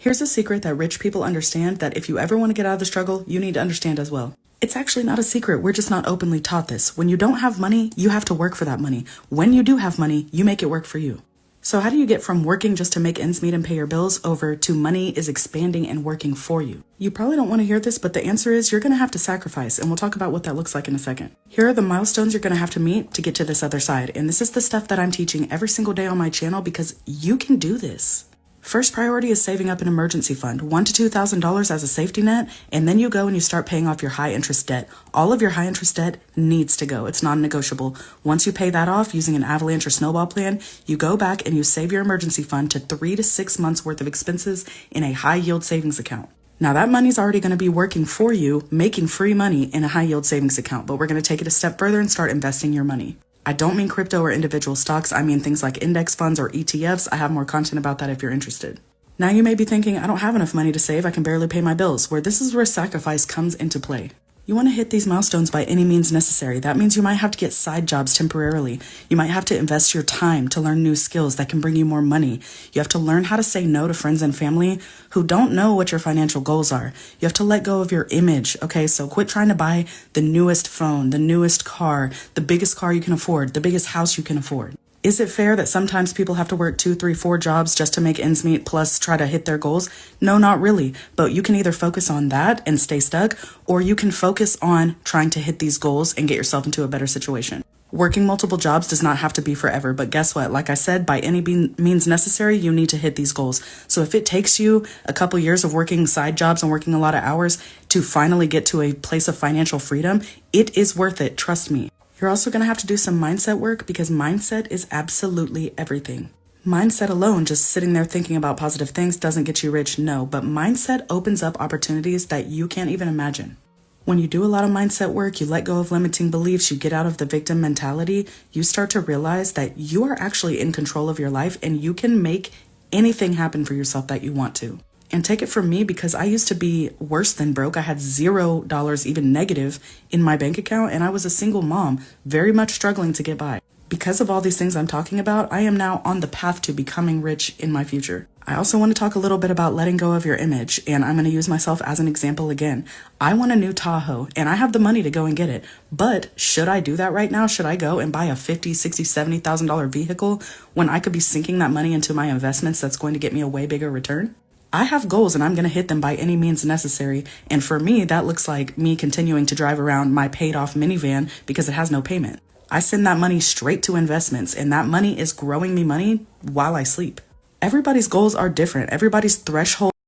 Here's a secret that rich people understand that if you ever want to get out of the struggle, you need to understand as well. It's actually not a secret. We're just not openly taught this. When you don't have money, you have to work for that money. When you do have money, you make it work for you. So how do you get from working just to make ends meet and pay your bills over to money is expanding and working for you? You probably don't want to hear this, but the answer is you're going to have to sacrifice, and we'll talk about what that looks like in a second. Here are the milestones you're going to have to meet to get to this other side, and this is the stuff that I'm teaching every single day on my channel because you can do this. First priority is saving up an emergency fund, $1,000 to $2,000 as a safety net, and then you go and you start paying off your high interest debt. All of your high interest debt needs to go. It's non-negotiable. Once you pay that off using an avalanche or snowball plan, you go back and you save your emergency fund to 3 to 6 months worth of expenses in a high yield savings account. Now that money's already going to be working for you, making free money in a high yield savings account, but we're going to take it a step further and start investing your money. I don't mean crypto or individual stocks. I mean things like index funds or ETFs. I have more content about that if you're interested. Now you may be thinking, I don't have enough money to save. I can barely pay my bills. This is where sacrifice comes into play. You want to hit these milestones by any means necessary. That means you might have to get side jobs temporarily. You might have to invest your time to learn new skills that can bring you more money. You have to learn how to say no to friends and family who don't know what your financial goals are. You have to let go of your image, okay? So quit trying to buy the newest phone, the newest car, the biggest car you can afford, the biggest house you can afford. Is it fair that sometimes people have to work 2, 3, 4 jobs just to make ends meet plus try to hit their goals? No, not really. But you can either focus on that and stay stuck, or you can focus on trying to hit these goals and get yourself into a better situation. Working multiple jobs does not have to be forever, but guess what? Like I said, by any means necessary, you need to hit these goals. So if it takes you a couple years of working side jobs and working a lot of hours to finally get to a place of financial freedom, it is worth it. Trust me. You're also going to have to do some mindset work because mindset is absolutely everything. Mindset alone, just sitting there thinking about positive things, doesn't get you rich, no, but mindset opens up opportunities that you can't even imagine. When you do a lot of mindset work, you let go of limiting beliefs, you get out of the victim mentality, you start to realize that you are actually in control of your life and you can make anything happen for yourself that you want to. And take it from me because I used to be worse than broke. I had $0, even negative, in my bank account, and I was a single mom, very much struggling to get by. Because of all these things I'm talking about, I am now on the path to becoming rich in my future. I also want to talk a little bit about letting go of your image, and I'm going to use myself as an example again. I want a new Tahoe, and I have the money to go and get it. But should I do that right now? Should I go and buy a $50,000, $60,000, $70,000 vehicle when I could be sinking that money into my investments that's going to get me a way bigger return? I have goals and I'm going to hit them by any means necessary. And for me, that looks like me continuing to drive around my paid off minivan because it has no payment. I send that money straight to investments and that money is growing me money while I sleep. Everybody's goals are different. Everybody's threshold